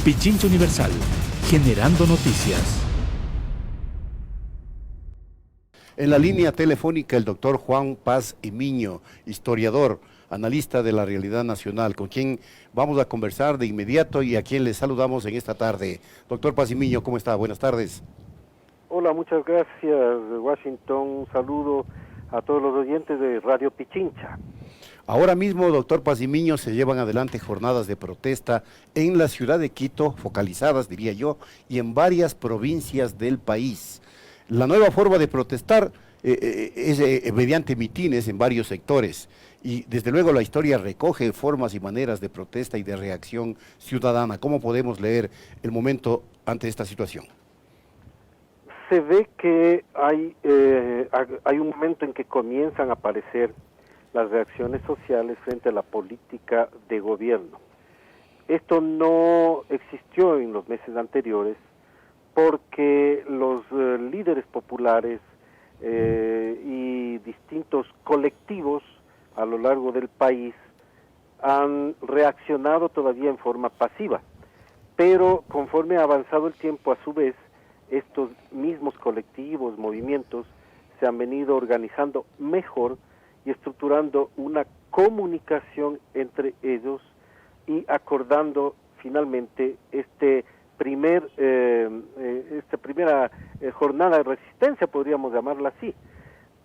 Pichincha Universal, generando noticias. En la línea telefónica el doctor Juan Paz y Miño, historiador, analista de la realidad nacional, con quien vamos a conversar de inmediato y a quien le saludamos en esta tarde. Doctor Paz y Miño, ¿cómo está? Buenas tardes. Hola, muchas gracias, Washington. Un saludo a todos los oyentes de Radio Pichincha. Ahora mismo, doctor Paz y Miño, se llevan adelante jornadas de protesta en la ciudad de Quito, focalizadas, diría yo, y en varias provincias del país. La nueva forma de protestar es mediante mitines en varios sectores y desde luego la historia recoge formas y maneras de protesta y de reacción ciudadana. ¿Cómo podemos leer el momento ante esta situación? Se ve que hay un momento en que comienzan a aparecer las reacciones sociales frente a la política de gobierno. Esto no existió en los meses anteriores porque los líderes populares y distintos colectivos a lo largo del país han reaccionado todavía en forma pasiva, pero conforme ha avanzado el tiempo, a su vez, estos mismos colectivos, movimientos, se han venido organizando mejor y estructurando una comunicación entre ellos y acordando finalmente primera jornada de resistencia, podríamos llamarla así,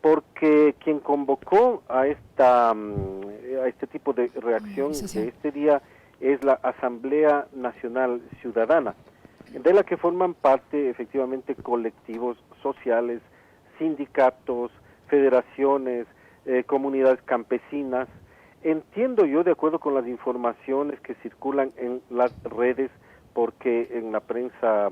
porque quien convocó a este tipo de reacción de este día es la Asamblea Nacional Ciudadana, de la que forman parte efectivamente colectivos sociales, sindicatos, federaciones, comunidades campesinas. Entiendo yo, de acuerdo con las informaciones que circulan en las redes, porque en la prensa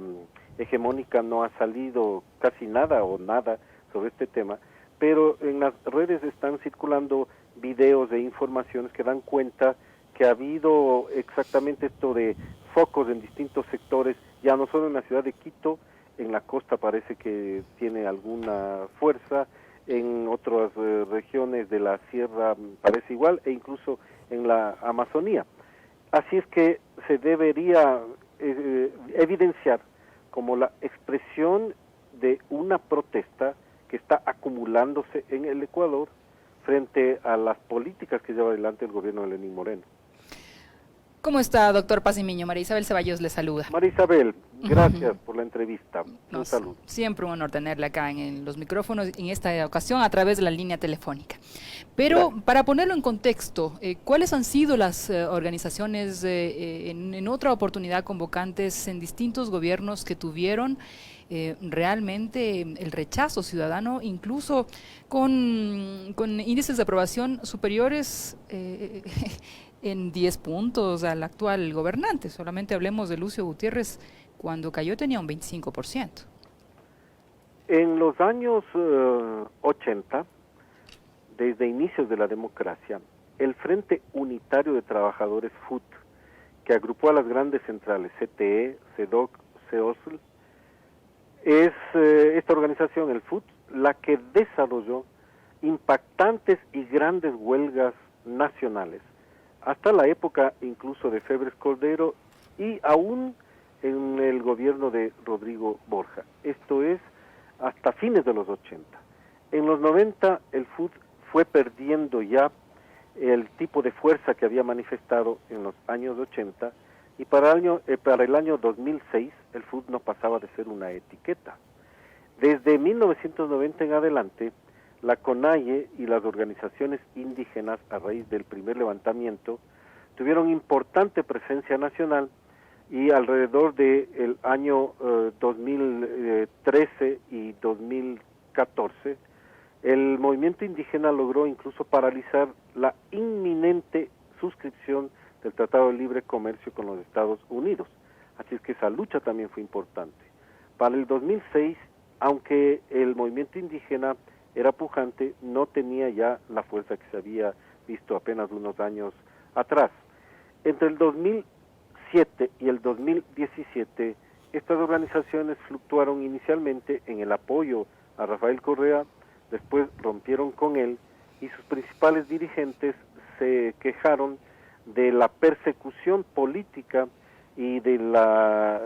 hegemónica no ha salido casi nada o nada sobre este tema, pero en las redes están circulando videos e informaciones que dan cuenta que ha habido exactamente esto de focos en distintos sectores, ya no solo en la ciudad de Quito, en la costa parece que tiene alguna fuerza, en otras regiones de la sierra parece igual, e incluso en la Amazonía. Así es que se debería evidenciar como la expresión de una protesta que está acumulándose en el Ecuador frente a las políticas que lleva adelante el gobierno de Lenín Moreno. ¿Cómo está, doctor Paz y Miño? María Isabel Ceballos le saluda. María Isabel, gracias por la entrevista. Un saludo. Siempre un honor tenerle acá en los micrófonos, en esta ocasión a través de la línea telefónica. Pero para ponerlo en contexto, ¿cuáles han sido las organizaciones en otra oportunidad convocantes en distintos gobiernos que tuvieron realmente el rechazo ciudadano, incluso con índices de aprobación superiores en 10 puntos al actual gobernante? Solamente hablemos de Lucio Gutiérrez, cuando cayó tenía un 25%. En los años 80, desde inicios de la democracia, el Frente Unitario de Trabajadores FUT, que agrupó a las grandes centrales CTE, CEDOC, CEOSL, es esta organización, el FUT, la que desarrolló impactantes y grandes huelgas nacionales, hasta la época incluso de Febres Cordero y aún en el gobierno de Rodrigo Borja. Esto es hasta fines de los 80. En los 90 el FUT fue perdiendo ya el tipo de fuerza que había manifestado en los años 80 y para el año 2006 el FUT no pasaba de ser una etiqueta. Desde 1990 en adelante, la CONAIE y las organizaciones indígenas, a raíz del primer levantamiento, tuvieron importante presencia nacional y alrededor del año 2013 y 2014, el movimiento indígena logró incluso paralizar la inminente suscripción del Tratado de Libre Comercio con los Estados Unidos. Así es que esa lucha también fue importante. Para el 2006, aunque el movimiento indígena era pujante, no tenía ya la fuerza que se había visto apenas unos años atrás. Entre el 2007 y el 2017, estas organizaciones fluctuaron inicialmente en el apoyo a Rafael Correa, después rompieron con él y sus principales dirigentes se quejaron de la persecución política y de la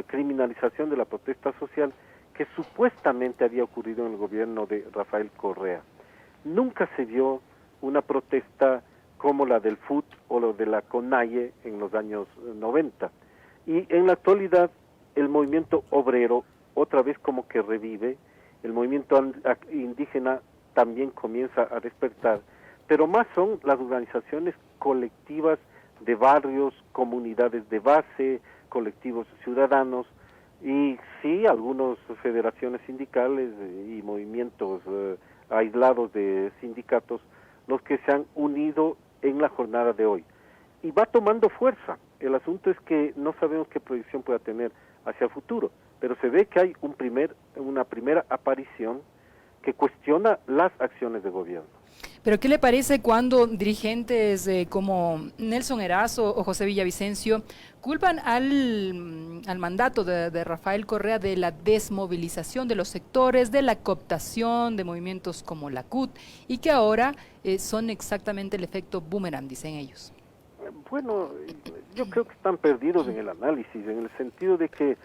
criminalización de la protesta social que supuestamente había ocurrido en el gobierno de Rafael Correa. Nunca se vio una protesta como la del FUT o la de la CONAIE en los años 90. Y en la actualidad el movimiento obrero otra vez como que revive, el movimiento indígena también comienza a despertar, pero más son las organizaciones colectivas de barrios, comunidades de base, colectivos ciudadanos, y sí, algunas federaciones sindicales y movimientos aislados de sindicatos, los que se han unido en la jornada de hoy. Y va tomando fuerza. El asunto es que no sabemos qué proyección pueda tener hacia el futuro, pero se ve que hay una primera aparición que cuestiona las acciones de gobierno. Pero ¿qué le parece cuando dirigentes como Nelson Erazo o José Villavicencio culpan al mandato de Rafael Correa de la desmovilización de los sectores, de la cooptación de movimientos como la CUT, y que ahora son exactamente el efecto boomerang, dicen ellos? Bueno, yo creo que están perdidos en el análisis, en el sentido de que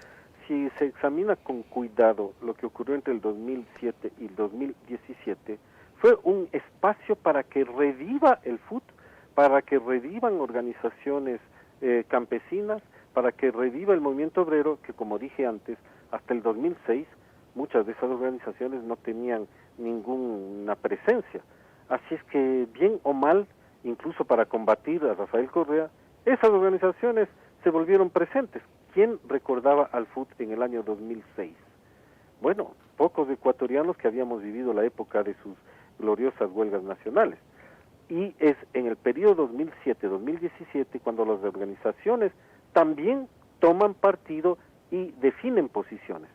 si se examina con cuidado lo que ocurrió entre el 2007 y el 2017, fue un espacio para que reviva el FUT, para que revivan organizaciones campesinas, para que reviva el movimiento obrero, que como dije antes, hasta el 2006 muchas de esas organizaciones no tenían ninguna presencia. Así es que, bien o mal, incluso para combatir a Rafael Correa, esas organizaciones se volvieron presentes. ¿Quién recordaba al FUT en el año 2006? Bueno, pocos ecuatorianos que habíamos vivido la época de sus gloriosas huelgas nacionales. Y es en el periodo 2007-2017 cuando las organizaciones también toman partido y definen posiciones.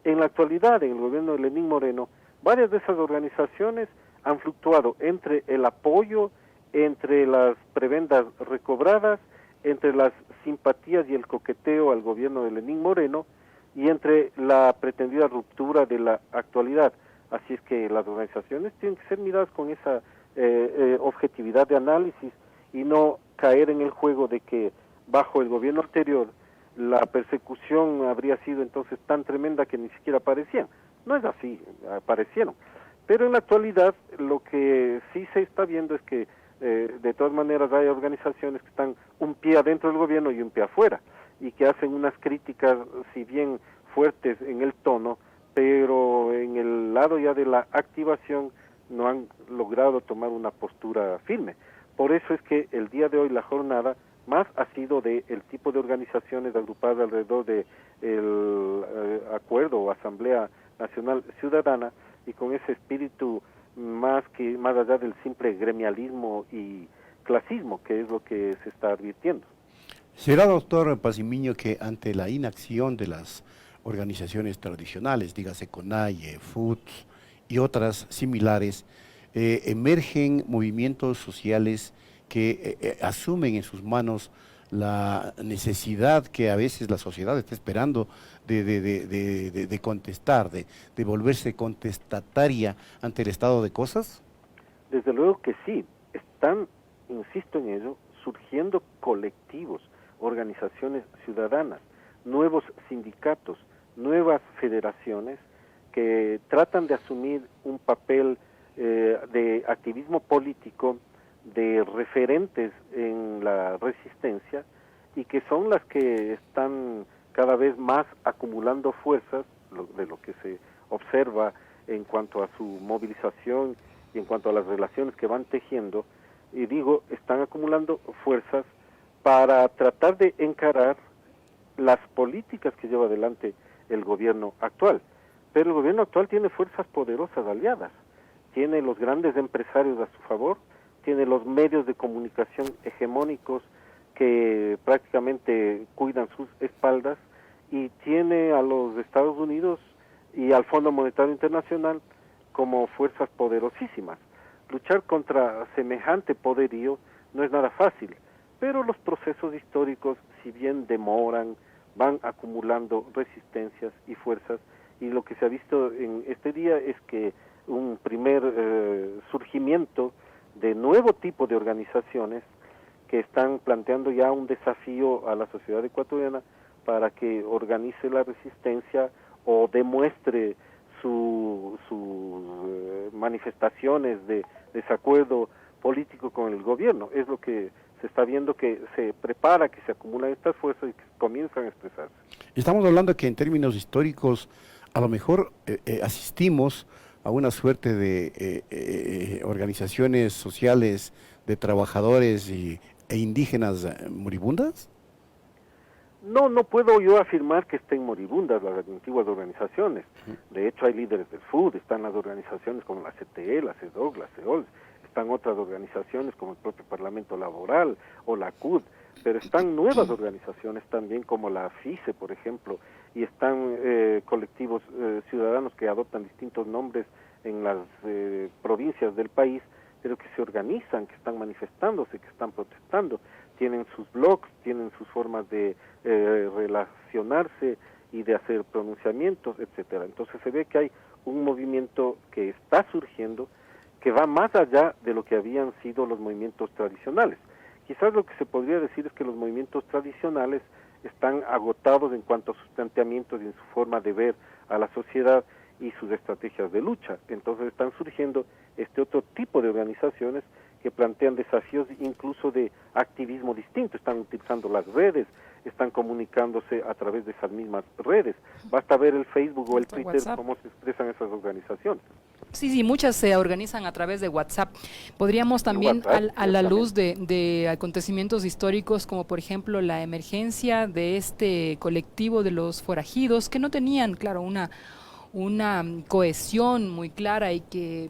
En la actualidad, en el gobierno de Lenín Moreno, varias de esas organizaciones han fluctuado entre el apoyo, entre las prebendas recobradas, entre las simpatías y el coqueteo al gobierno de Lenín Moreno y entre la pretendida ruptura de la actualidad. Así es que las organizaciones tienen que ser miradas con esa objetividad de análisis y no caer en el juego de que bajo el gobierno anterior la persecución habría sido entonces tan tremenda que ni siquiera aparecían. No es así, aparecieron. Pero en la actualidad lo que sí se está viendo es que de todas maneras hay organizaciones que están un pie adentro del gobierno y un pie afuera, y que hacen unas críticas, si bien fuertes en el tono, pero en el lado ya de la activación no han logrado tomar una postura firme. Por eso es que el día de hoy la jornada más ha sido de el tipo de organizaciones agrupadas alrededor de el acuerdo o Asamblea Nacional Ciudadana, y con ese espíritu más allá del simple gremialismo y clasismo, que es lo que se está advirtiendo. ¿Será, doctor Pacimiño, que ante la inacción de las organizaciones tradicionales, dígase CONAIE, FUT y otras similares, emergen movimientos sociales que asumen en sus manos la necesidad que a veces la sociedad está esperando de contestar, de volverse contestataria ante el estado de cosas? Desde luego que sí, están, insisto en ello, surgiendo colectivos, organizaciones ciudadanas, nuevos sindicatos, nuevas federaciones que tratan de asumir un papel de activismo político, de referentes en la resistencia, y que son las que están cada vez más acumulando fuerzas, de lo que se observa en cuanto a su movilización y en cuanto a las relaciones que van tejiendo, y digo, están acumulando fuerzas para tratar de encarar las políticas que lleva adelante el gobierno actual. Pero el gobierno actual tiene fuerzas poderosas aliadas, tiene los grandes empresarios a su favor, tiene los medios de comunicación hegemónicos que prácticamente cuidan sus espaldas, y tiene a los Estados Unidos y al Fondo Monetario Internacional como fuerzas poderosísimas. Luchar contra semejante poderío no es nada fácil, pero los procesos históricos, si bien demoran, van acumulando resistencias y fuerzas, y lo que se ha visto en este día es que un primer surgimiento de nuevo tipo de organizaciones que están planteando ya un desafío a la sociedad ecuatoriana para que organice la resistencia o demuestre sus manifestaciones de desacuerdo político con el gobierno. Es lo que se está viendo, que se prepara, que se acumulan estas fuerzas y que comienzan a expresarse. Estamos hablando que en términos históricos a lo mejor asistimos a una suerte de organizaciones sociales de trabajadores e indígenas moribundas. No puedo yo afirmar que estén moribundas las antiguas organizaciones. De hecho, hay líderes del FUD, están las organizaciones como la CTE, la CEDOC, la CEOL, están otras organizaciones como el propio Parlamento Laboral o la CUD, pero están nuevas organizaciones también como la FICE, por ejemplo, y están colectivos ciudadanos que adoptan distintos nombres en las provincias del país, pero que se organizan, que están manifestándose, que están protestando, tienen sus blogs, tienen sus formas de relacionarse y de hacer pronunciamientos, etcétera. Entonces se ve que hay un movimiento que está surgiendo, que va más allá de lo que habían sido los movimientos tradicionales. Quizás lo que se podría decir es que los movimientos tradicionales están agotados en cuanto a sus planteamientos y en su forma de ver a la sociedad y sus estrategias de lucha. Entonces están surgiendo este otro tipo de organizaciones que plantean desafíos incluso de activismo distinto, están utilizando las redes, están comunicándose a través de esas mismas redes. Basta ver el Facebook o el Twitter, WhatsApp, cómo se expresan esas organizaciones. Sí, muchas se organizan a través de WhatsApp. Podríamos también, WhatsApp, a la luz de acontecimientos históricos, como por ejemplo la emergencia de este colectivo de los forajidos, que no tenían, claro, una cohesión muy clara y que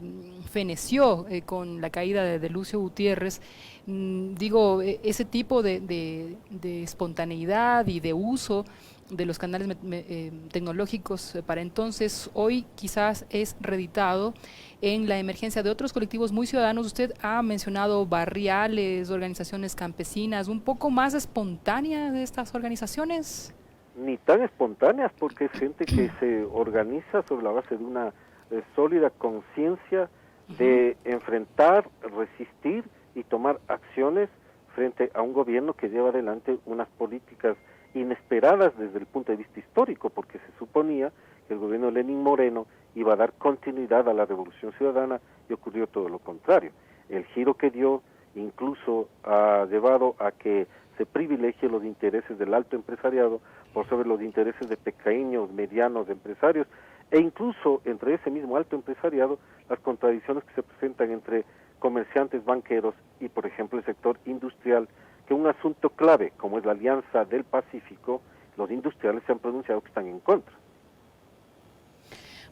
feneció con la caída de Lucio Gutiérrez. Digo, ese tipo de espontaneidad y de uso de los canales tecnológicos para entonces, hoy quizás es reeditado en la emergencia de otros colectivos muy ciudadanos. Usted ha mencionado barriales, organizaciones campesinas, un poco más espontáneas de estas organizaciones. Ni tan espontáneas, porque es gente que se organiza sobre la base de una sólida conciencia de enfrentar, resistir y tomar acciones frente a un gobierno que lleva adelante unas políticas inesperadas desde el punto de vista histórico, porque se suponía que el gobierno de Lenín Moreno iba a dar continuidad a la revolución ciudadana y ocurrió todo lo contrario. El giro que dio incluso ha llevado a que se privilegie los intereses del alto empresariado por sobre los intereses de pequeños, medianos empresarios, e incluso entre ese mismo alto empresariado las contradicciones que se presentan entre comerciantes, banqueros y, por ejemplo, el sector industrial, que un asunto clave, como es la Alianza del Pacífico, los industriales se han pronunciado que están en contra.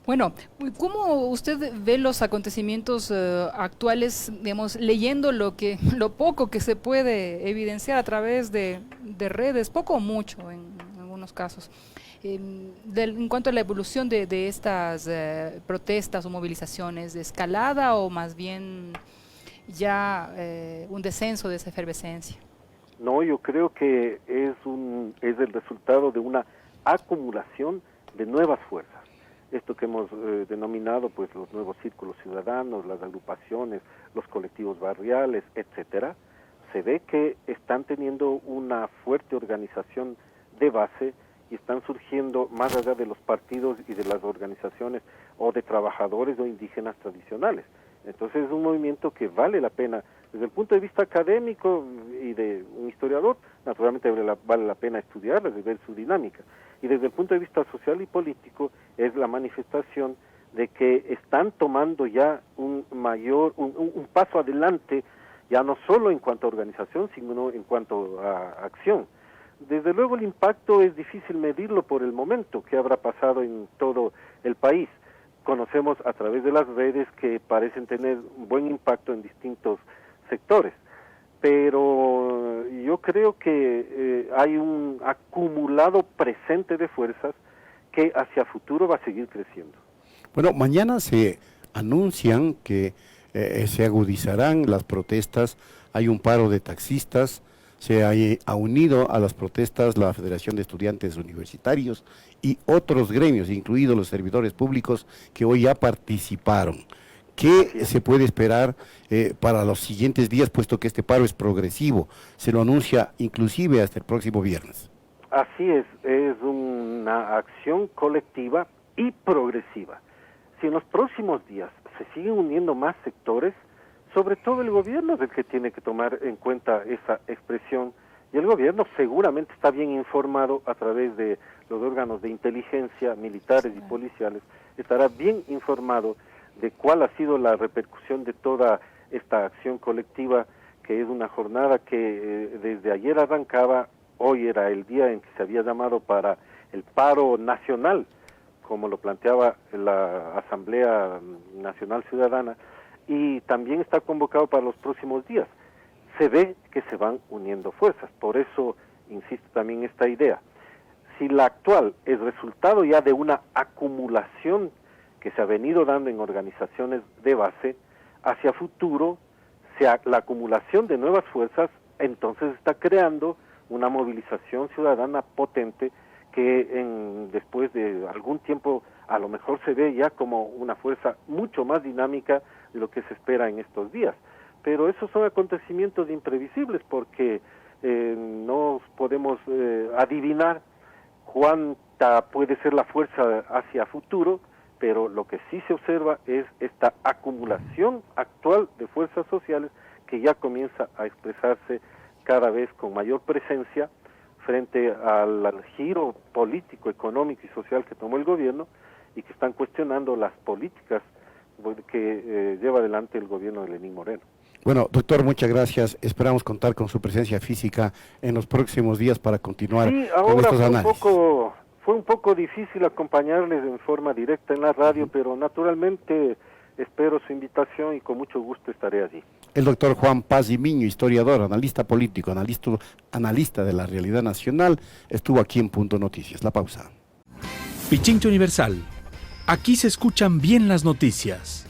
Bueno, ¿cómo usted ve los acontecimientos actuales, digamos, leyendo lo poco que se puede evidenciar a través de redes, poco o mucho en algunos casos, en cuanto a la evolución de estas protestas o movilizaciones, de escalada o más bien ya un descenso de esa efervescencia? No, yo creo que es el resultado de una acumulación de nuevas fuerzas. Esto que hemos denominado pues los nuevos círculos ciudadanos, las agrupaciones, los colectivos barriales, etcétera, se ve que están teniendo una fuerte organización de base y están surgiendo más allá de los partidos y de las organizaciones o de trabajadores o indígenas tradicionales. Entonces es un movimiento que vale la pena, desde el punto de vista académico y de un historiador, naturalmente vale la pena estudiarlas y ver su dinámica. Y desde el punto de vista social y político es la manifestación de que están tomando ya un paso adelante, ya no solo en cuanto a organización, sino en cuanto a acción. Desde luego el impacto es difícil medirlo por el momento, que habrá pasado en todo el país. Conocemos a través de las redes que parecen tener un buen impacto en distintos sectores, pero yo creo que hay un acumulado presente de fuerzas que hacia futuro va a seguir creciendo. Bueno, mañana se anuncian que se agudizarán las protestas, hay un paro de taxistas, se ha unido a las protestas la Federación de Estudiantes Universitarios y otros gremios, incluidos los servidores públicos que hoy ya participaron. ¿Qué se puede esperar para los siguientes días, puesto que este paro es progresivo? Se lo anuncia inclusive hasta el próximo viernes. Así es una acción colectiva y progresiva. Si en los próximos días se siguen uniendo más sectores, sobre todo el gobierno es el que tiene que tomar en cuenta esa expresión, y el gobierno seguramente está bien informado a través de los órganos de inteligencia, militares y policiales, estará bien informado de cuál ha sido la repercusión de toda esta acción colectiva, que es una jornada que desde ayer arrancaba. Hoy era el día en que se había llamado para el paro nacional, como lo planteaba la Asamblea Nacional Ciudadana, y también está convocado para los próximos días. Se ve que se van uniendo fuerzas, por eso insisto también esta idea. Si la actual es resultado ya de una acumulación que se ha venido dando en organizaciones de base, hacia futuro, la acumulación de nuevas fuerzas, entonces está creando una movilización ciudadana potente que después de algún tiempo a lo mejor se ve ya como una fuerza mucho más dinámica de lo que se espera en estos días. Pero esos son acontecimientos imprevisibles porque no podemos adivinar cuánta puede ser la fuerza hacia futuro, pero lo que sí se observa es esta acumulación actual de fuerzas sociales que ya comienza a expresarse cada vez con mayor presencia frente al giro político, económico y social que tomó el gobierno y que están cuestionando las políticas que lleva adelante el gobierno de Lenín Moreno. Bueno, doctor, muchas gracias. Esperamos contar con su presencia física en los próximos días para continuar con estos análisis. Fue un poco difícil acompañarles en forma directa en la radio, pero naturalmente espero su invitación y con mucho gusto estaré allí. El doctor Juan Pazimiño, historiador, analista político, analista de la realidad nacional, estuvo aquí en Punto Noticias. La pausa. Pichincha Universal. Aquí se escuchan bien las noticias.